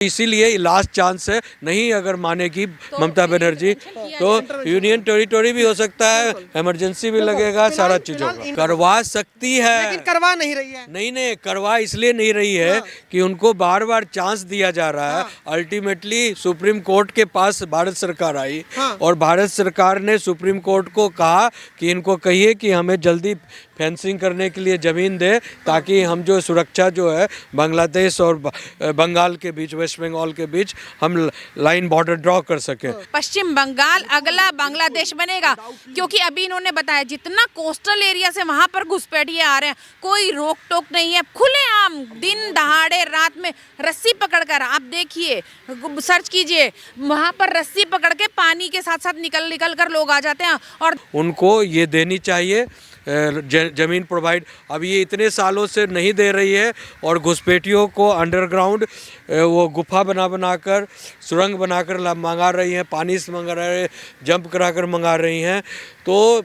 इसीलिए last chance है, नहीं अगर मानेगी ममता बनर्जी तो यूनियन टेरिटरी भी हो सकता है, इमरजेंसी भी लगेगा, सारा चीज होगा। करवा सकती है लेकिन करवा नहीं रही है। नहीं करवा इसलिए नहीं रही है कि उनको बार बार चांस दिया जा रहा है। अल्टीमेटली सुप्रीम कोर्ट के पास भारत सरकार आई और भारत सरकार ने सुप्रीम कोर्ट को कहा कि इनको कहिए कि हमें जल्दी फेंसिंग करने के लिए ज़मीन दे, ताकि हम जो सुरक्षा जो है बांग्लादेश और बंगाल के बीच, वेस्ट बंगाल के बीच हम लाइन बॉर्डर ड्रॉ कर सके। पश्चिम बंगाल अगला बांग्लादेश बनेगा, क्योंकि अभी इन्होंने बताया जितना कोस्टल एरिया से वहां पर घुसपैठिए आ रहे हैं, कोई रोक टोक नहीं है, खुलेआम दिन दहाड़े रात में रस्सी पकड़कर, आप देखिए सर्च कीजिए, वहां पर रस्सी पकड़ के पानी के साथ साथ निकल कर लोग आ जाते हैं। और उनको ये देनी चाहिए ज़मीन प्रोवाइड। अब ये इतने सालों से नहीं दे रही है और घुसपैठियों को अंडरग्राउंड वो गुफा बना कर, सुरंग बनाकर मंगा रही हैं, पानी से मंगा रहे हैं, जंप कराकर मंगा रही हैं। तो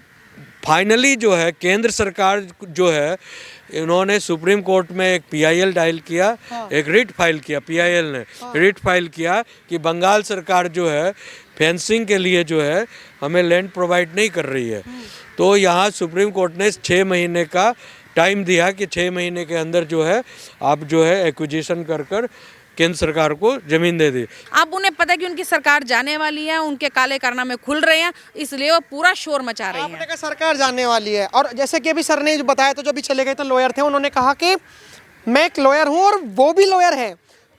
फाइनली जो है केंद्र सरकार जो है, इन्होंने सुप्रीम कोर्ट में एक PIL डायल किया, एक रिट फाइल किया, PIL ने रिट फाइल किया कि बंगाल सरकार जो है फेंसिंग के लिए जो है हमें लैंड प्रोवाइड नहीं कर रही है। तो यहाँ सुप्रीम कोर्ट ने 6 महीने का टाइम दिया कि 6 महीने के अंदर जो है आप जो है एक्विजिशन कर केंद्र सरकार को जमीन दे दी। अब उन्हें पता है कि उनकी सरकार जाने वाली है, उनके काले कारनामे खुल रहे हैं, इसलिए वो पूरा शोर मचा रही है। आपने कहा सरकार जाने वाली है, और जैसे कि अभी सर ने जो बताया, तो जो अभी चले गए थे लॉयर थे, उन्होंने कहा कि मैं एक लॉयर हूँ और वो भी लॉयर है,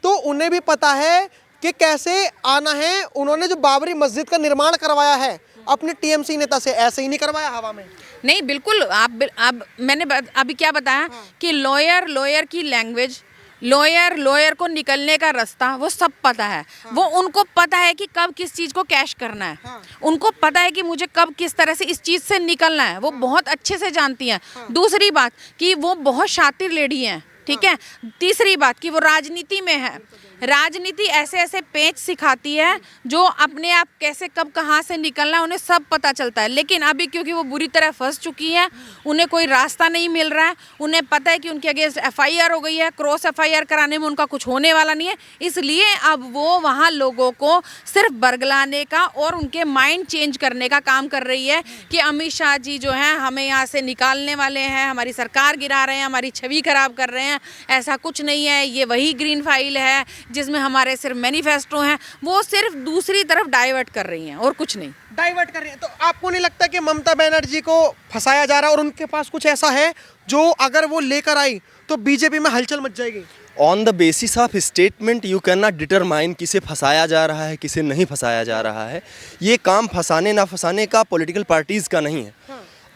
तो उन्हें भी पता है कि कैसे आना है। उन्होंने जो बाबरी मस्जिद का निर्माण करवाया है अपने TMC नेता से, ऐसे ही नहीं करवाया हवा में। नहीं, बिल्कुल। अब मैंने अभी क्या बताया कि लॉयर की लैंग्वेज, लॉयर को निकलने का रास्ता वो सब पता है। वो उनको पता है कि कब किस चीज़ को कैश करना है, उनको पता है कि मुझे कब किस तरह से इस चीज़ से निकलना है, वो बहुत अच्छे से जानती हैं। दूसरी बात कि वो बहुत शातिर लेडी हैं, ठीक है। तीसरी बात कि वो राजनीति में है, राजनीति ऐसे ऐसे पेच सिखाती है जो अपने आप कैसे कब कहाँ से निकलना है उन्हें सब पता चलता है। लेकिन अभी क्योंकि वो बुरी तरह फंस चुकी है, उन्हें कोई रास्ता नहीं मिल रहा है, उन्हें पता है कि उनके अगेंस्ट FIR हो गई है, क्रॉस FIR कराने में उनका कुछ होने वाला नहीं है, इसलिए अब वो वहाँ लोगों को सिर्फ बरगलाने का और उनके माइंड चेंज करने का काम कर रही है कि अमित शाह जी जो हैं हमें यहाँ से निकालने वाले हैं, हमारी सरकार गिरा रहे हैं, हमारी छवि खराब कर रहे हैं। ऐसा कुछ नहीं है, ये वही ग्रीन फाइल है जिसमें हमारे सिर्फ मैनिफेस्टो हैं, वो सिर्फ दूसरी तरफ डाइवर्ट कर रही हैं और कुछ नहीं। डाइवर्ट कर रही है। तो आपको नहीं लगता कि ममता बनर्जी को फंसाया जा रहा है और उनके पास कुछ ऐसा है जो अगर वो लेकर आई तो बीजेपी में हलचल मच जाएगी? On the basis of statement you can not determine किसे फंसाया जा रहा है, किसे नहीं फंसाया जा रहा है। ये काम फंसाने ना फंसाने का पॉलिटिकल पार्टीज का नहीं है।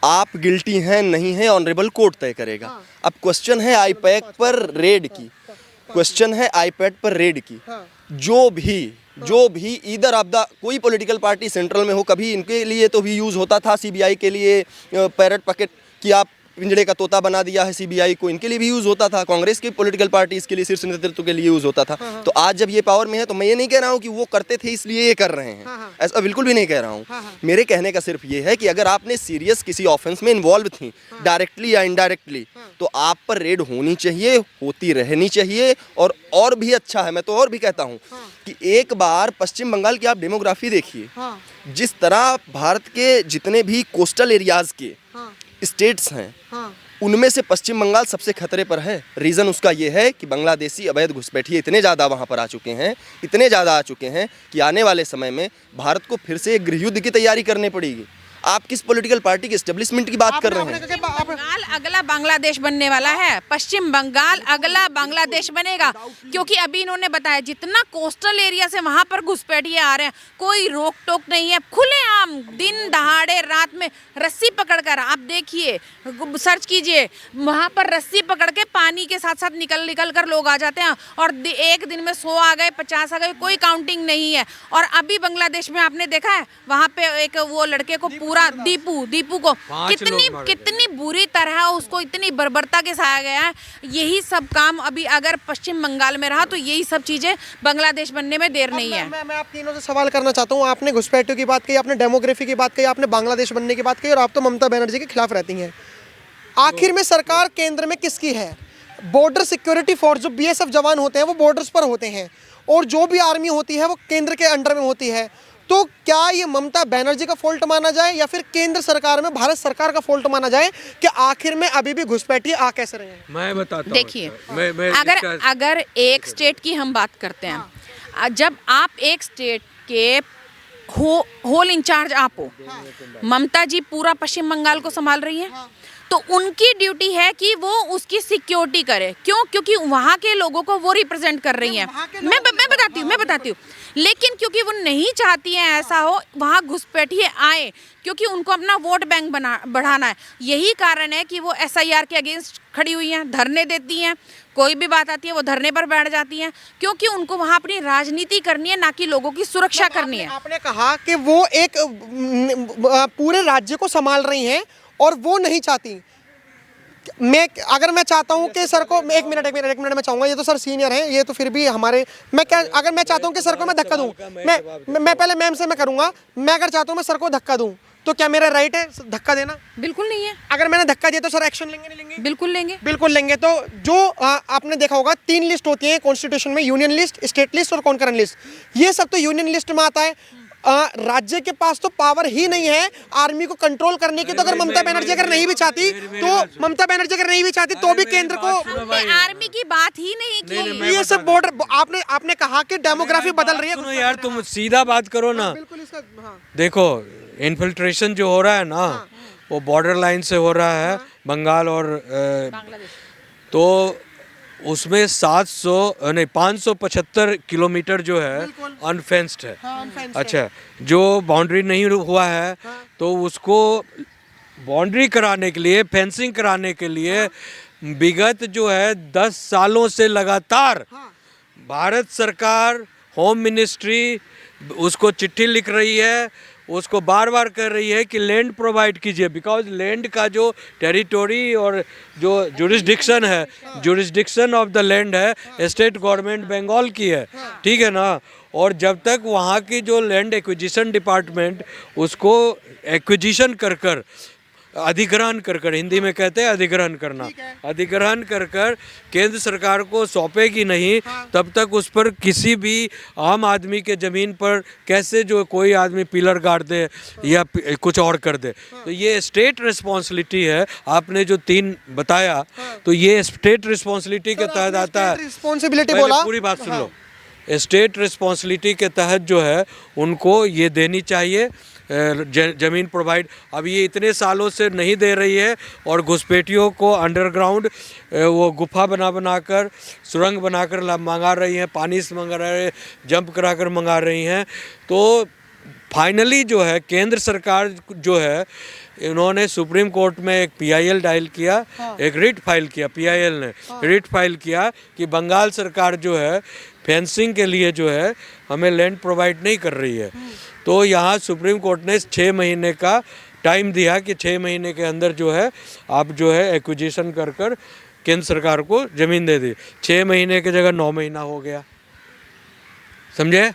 आप गिल्टी हैं नहीं है ऑनरेबल कोर्ट तय करेगा। अब क्वेश्चन है आईपैक पर रेड की, क्वेश्चन है आईपैड पर रेड की। जो भी इधर ऑफ द कोई पॉलिटिकल पार्टी सेंट्रल में हो, कभी इनके लिए तो भी यूज़ होता था CBI के लिए पैरट पकेट कि आप पिंजड़े का तोता बना दिया है CBI को, इनके लिए भी यूज़ होता था, कांग्रेस की पॉलिटिकल पार्टी इसके लिए शीर्ष नेतृत्व के लिए यूज़ होता था। तो आज जब ये पावर में है तो मैं ये नहीं कह रहा हूँ कि वो करते थे इसलिए ये कर रहे हैं, ऐसा बिल्कुल भी नहीं कह रहा हूँ। मेरे कहने का सिर्फ ये है कि अगर आपने सीरियस किसी ऑफेंस में इन्वॉल्व थी डायरेक्टली या इनडायरेक्टली, तो आप पर रेड होनी चाहिए, होती रहनी चाहिए। और भी अच्छा है, मैं तो और भी कहता हूँ कि एक बार पश्चिम बंगाल की आप डेमोग्राफी देखिए, जिस तरह भारत के जितने भी कोस्टल एरियाज के स्टेट्स हैं, उनमें से पश्चिम बंगाल सबसे खतरे पर है। रीज़न उसका ये है कि बांग्लादेशी अवैध घुसपैठिए इतने ज़्यादा वहाँ पर आ चुके हैं, इतने ज़्यादा आ चुके हैं कि आने वाले समय में भारत को फिर से एक गृहयुद्ध की तैयारी करनी पड़ेगी। आप किस पॉलिटिकल पार्टी के एस्टेब्लिशमेंट की बात कर रहे हैं? बंगाल अगला बांग्लादेश बनने वाला है, पश्चिम बंगाल अगला बांग्लादेश बनेगा, क्योंकि अभी इन्होंने बताया जितना कोस्टल एरिया से वहां पर घुसपैठिए आ रहे हैं, कोई रोक टोक नहीं है, खुलेआम दिन दहाड़े रात में रस्सी पकड़कर, आप देखिए सर्च कीजिए, वहां पर रस्सी पकड़ के पानी के साथ साथ निकल कर लोग आ जाते हैं और एक दिन में 100 आ गए, 50 आ गए, कोई काउंटिंग नहीं है। और अभी बांग्लादेश में आपने देखा है वहां पे एक वो लड़के को पूरा दीपू को कितनी बुरी तरह उसको इतनी बर्बरता के साया गया है। यही सब काम अभी अगर पश्चिम बंगाल में रहा तो यही सब चीजें बांग्लादेश बनने में देर नहीं है। मैं आप तीनों से सवाल करना चाहता हूँ। आपने घुसपैठियों की बात कही, आपने डेमोग्राफी की बात कही, आपने बांग्लादेश बनने की बात कही, और आप तो ममता बनर्जी के खिलाफ रहती हैं। आखिर में सरकार केंद्र में किसकी है? बॉर्डर सिक्योरिटी फोर्स जो BSF जवान होते हैं वो बॉर्डर्स पर होते हैं, और जो भी आर्मी होती है वो केंद्र के अंडर में होती है। तो क्या ये ममता बनर्जी का फॉल्ट माना जाए या फिर केंद्र सरकार में भारत सरकार का फॉल्ट माना जाए कि आखिर में अभी भी घुसपैठिए आ कैसे रहे हैं? मैं बताता हूँ। देखिए, मैं अगर एक स्टेट की हम बात करते हैं, जब आप एक स्टेट के होल इंचार्ज आप हो, ममता जी पूरा पश्चिम बंगाल को संभाल रही है, तो उनकी ड्यूटी है कि वो उसकी सिक्योरिटी करे। क्यों? क्योंकि वहाँ के लोगों को वो रिप्रेजेंट कर रही हैं। मैं बताती हूँ। लेकिन क्योंकि वो नहीं चाहती हैं ऐसा हो, वहाँ घुसपैठिए आए, क्योंकि उनको अपना वोट बैंक बढ़ाना है। यही कारण है कि वो SIR के अगेंस्ट खड़ी हुई हैं, धरने देती हैं, कोई भी बात आती है वो धरने पर बैठ जाती हैं, क्योंकि उनको वहाँ अपनी राजनीति करनी है, ना कि लोगों की सुरक्षा करनी है। आपने कहा कि वो एक पूरे राज्य को संभाल रही हैं और वो नहीं चाहती। अगर मैं चाहता हूं कि सर को एक मिनट मैं चाहूंगा, ये तो सर सीनियर हैं, ये तो फिर भी हमारे, अगर मैं चाहता हूं कि सर को मैं धक्का दूं, मैं पहले मैम से मैं करूंगा, मैं अगर चाहता हूं मैं सर को धक्का दूं तो क्या मेरा राइट है धक्का देना? बिल्कुल नहीं है। अगर मैंने धक्का दिया तो सर एक्शन लेंगे नहीं लेंगे? बिल्कुल लेंगे। तो जो आपने देखा होगा 3 लिस्ट होती है कॉन्स्टिट्यूशन में, यूनियन लिस्ट, स्टेट लिस्ट और कॉन्करेंट लिस्ट। ये सब तो यूनियन लिस्ट में आता है। राज्य के पास तो पावर ही नहीं है आर्मी को कंट्रोल करने की। तो अगर ममता बनर्जी अगर नहीं भी चाहती तो भी केंद्र को आर्मी की बात ही नहीं की। ये सब बॉर्डर आपने कहा कि डेमोग्राफी बदल रही है। सुनो यार, तुम सीधा बात करो ना। देखो, इन्फिल्ट्रेशन जो हो रहा है ना, वो बॉर्डर लाइन से हो रहा है, बंगाल और तो उसमें 575 किलोमीटर जो है अनफेंस्ड है। अच्छा, जो बाउंड्री नहीं हुआ है तो उसको बाउंड्री कराने के लिए, फेंसिंग कराने के लिए विगत जो है 10 सालों से लगातार भारत सरकार, होम मिनिस्ट्री उसको चिट्ठी लिख रही है, उसको बार बार कर रही है कि लैंड प्रोवाइड कीजिए। बिकॉज लैंड का जो टेरिटोरी और जो जुरिस्डिक्शन है, जुरिस्डिक्शन ऑफ द लैंड है स्टेट गवर्नमेंट बंगाल की है, ठीक है ना। और जब तक वहाँ की जो लैंड एक्विजिशन डिपार्टमेंट उसको एक्विजिशन कर अधिग्रहण कर हिंदी में कहते हैं अधिग्रहण करना, अधिग्रहण कर केंद्र सरकार को सौंपेगी नहीं, तब तक उस पर किसी भी आम आदमी के ज़मीन पर कैसे जो कोई आदमी पिलर गाड़ दे या कुछ और कर दे। तो ये स्टेट रिस्पॉन्सिबिलिटी है। आपने जो 3 बताया तो ये स्टेट रिस्पॉन्सिबिलिटी के तहत आता है। रिस्पॉन्सिबिलिटी बोला, पूरी बात सुन लो। स्टेट रिस्पॉन्सिबिलिटी के तहत जो है उनको ये देनी चाहिए ज़मीन प्रोवाइड। अब ये इतने सालों से नहीं दे रही है और घुसपैठियों को अंडरग्राउंड वो गुफा बनाकर, सुरंग बनाकर मंगा रही हैं, पानी से मंगा रहे हैं, जंप कराकर मंगा रही हैं। तो फाइनली जो है केंद्र सरकार जो है, इन्होंने सुप्रीम कोर्ट में एक PIL डायल किया, एक रिट फाइल किया, PIL ने रिट फाइल किया कि बंगाल सरकार जो है फेंसिंग के लिए जो है हमें लैंड प्रोवाइड नहीं कर रही है। तो यहाँ सुप्रीम कोर्ट ने 6 महीने का टाइम दिया कि 6 महीने के अंदर जो है आप जो है एक्विजिशन कर केंद्र सरकार को ज़मीन दे दी। 6 महीने की जगह 9 महीना हो गया, समझे।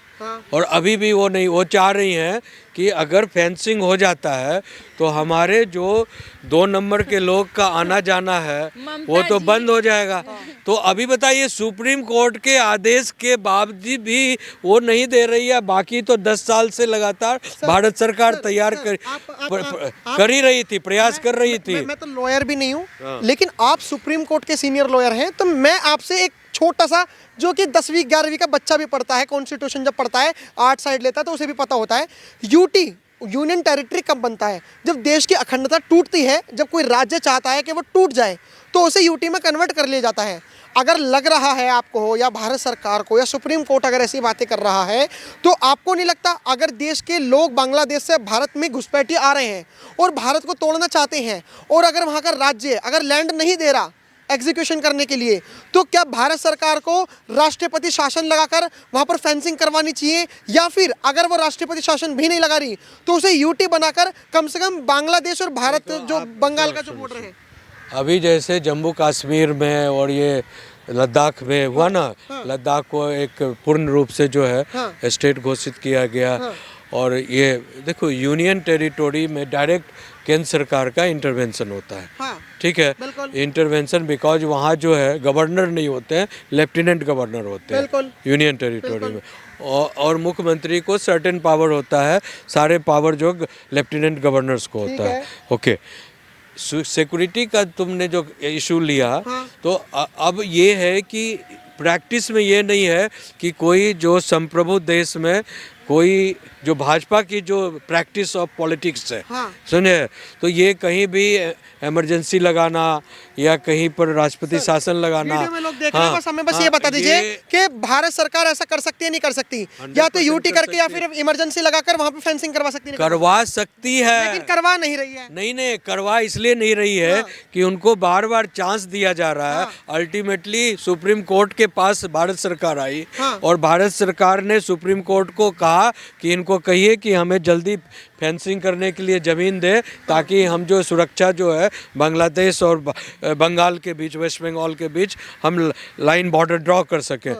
और अभी भी वो नहीं, वो चाह रही हैं कि अगर फेंसिंग हो जाता है तो हमारे जो 2 नंबर के लोग का आना जाना है वो तो बंद हो जाएगा। तो अभी बताइए, सुप्रीम कोर्ट के आदेश के बावजूद भी वो नहीं दे रही है। बाकी तो 10 साल से लगातार भारत सरकार तैयार कर ही रही थी, प्रयास कर रही थी। मैं तो लॉयर भी नहीं हूँ, लेकिन आप सुप्रीम कोर्ट के सीनियर लॉयर हैं, तो मैं आपसे एक छोटा सा, जो कि 10वीं 11वीं का बच्चा भी पढ़ता है, कॉन्स्टिट्यूशन जब पढ़ता है, 8 साइड लेता है तो उसे भी पता होता है, यूटी यूनियन टेरिटरी कब बनता है? जब देश की अखंडता टूटती है, जब कोई राज्य चाहता है कि वो टूट जाए तो उसे यूटी में कन्वर्ट कर लिया जाता है। अगर लग रहा है आपको हो या भारत सरकार को या सुप्रीम कोर्ट अगर ऐसी बातें कर रहा है, तो आपको नहीं लगता अगर देश के लोग बांग्लादेश से भारत में घुसपैठिए आ रहे हैं और भारत को तोड़ना चाहते हैं, और अगर वहाँ का राज्य अगर लैंड नहीं दे रहा एग्जीक्यूशन करने के लिए, तो क्या भारत सरकार को राष्ट्रपति शासन लगाकर वहाँ पर फेंसिंग करवानी चाहिए? या फिर अगर वो राष्ट्रपति शासन भी नहीं लगा रही तो उसे यूटी बनाकर कम से कम बांग्लादेश और भारत जो बंगाल का जो बॉर्डर है, अभी जैसे जम्मू कश्मीर में और ये लद्दाख में हुआ ना, लद्दाख को एक पूर्ण रूप से जो है स्टेट घोषित किया गया, और ये देखो यूनियन टेरिटोरी में डायरेक्ट केंद्र सरकार का इंटरवेंशन होता है। हाँ, ठीक है, बिल्कुल। इंटरवेंशन बिकॉज वहाँ जो है गवर्नर नहीं होते हैं, लेफ्टिनेंट गवर्नर होते हैं बिल्कुल। यूनियन टेरिटोरी में। और मुख्यमंत्री को सर्टेन पावर होता है, सारे पावर जो लेफ्टिनेंट गवर्नर्स को होता है। ओके, सिक्योरिटी का तुमने जो इशू लिया, हाँ। तो अब ये है कि प्रैक्टिस में ये नहीं है कि कोई जो संप्रभु देश में कोई जो भाजपा की जो प्रैक्टिस ऑफ पॉलिटिक्स है, हाँ। सुनिए, तो ये कहीं भी इमरजेंसी लगाना या कहीं पर राष्ट्रपति शासन लगाना, वीडियो में लोग देख रहे हैं, बस हमें बस ये बता दीजिए कि भारत सरकार ऐसा कर सकती है नहीं कर सकती, या तो यूटी करके या फिर इमरजेंसी लगाकर वहां पे फेंसिंग करवा सकती है, करवा सकती है, लेकिन करवा नहीं रही है। नहीं करवा इसलिए नहीं रही है कि उनको बार बार चांस दिया जा रहा है। अल्टीमेटली सुप्रीम कोर्ट के पास भारत सरकार आई और भारत सरकार ने सुप्रीम कोर्ट को कहा कि इनको कहिए कि हमें जल्दी फेंसिंग करने के लिए ज़मीन दे, ताकि हम जो सुरक्षा जो है बांग्लादेश और बंगाल के बीच, वेस्ट बंगाल के बीच हम लाइन बॉर्डर ड्रॉ कर सकें।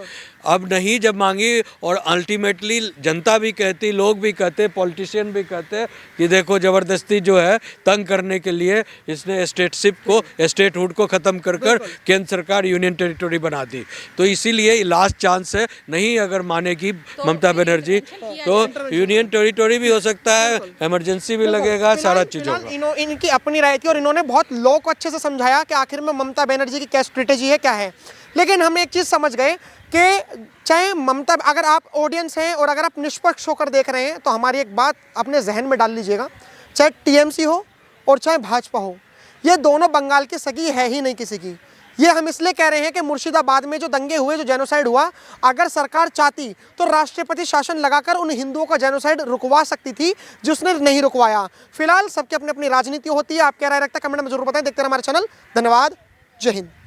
अब नहीं जब मांगी, और अल्टीमेटली जनता भी कहती, लोग भी कहते, पॉलिटिशियन भी कहते कि देखो ज़बरदस्ती जो है तंग करने के लिए इसने स्टेटशिप को, स्टेटहुड को ख़त्म कर केंद्र सरकार यूनियन टेरिटोरी बना दी। तो इसीलिए लास्ट चांस है, नहीं अगर मानेगी ममता बनर्जी तो यूनियन टेरिटोरी भी हो सकता है, इमरजेंसी भी लगेगा, सारा चीज़ होगा। इनकी अपनी राय थी और इन्होंने बहुत लॉ को अच्छे से समझाया कि आखिर में ममता बनर्जी की क्या स्ट्रेटेजी है, क्या है। लेकिन हम एक चीज़ समझ गए कि चाहे ममता, अगर आप ऑडियंस हैं और अगर आप निष्पक्ष होकर देख रहे हैं तो हमारी एक बात अपने जहन में डाल लीजिएगा, चाहे टीएमसी हो और चाहे भाजपा हो, ये दोनों बंगाल की सगी है ही नहीं किसी की। ये हम इसलिए कह रहे हैं कि मुर्शिदाबाद में जो दंगे हुए, जो जेनोसाइड हुआ, अगर सरकार चाहती तो राष्ट्रपति शासन लगाकर उन हिंदुओं का जेनोसाइड रुकवा सकती थी, जिसने नहीं रुकवाया। फिलहाल सबकी अपनी अपनी राजनीति होती है। आप क्या राय रखते हैं कमेंट में जरूर बताएं। देखते रहे हमारे चैनल। धन्यवाद। जय हिंद।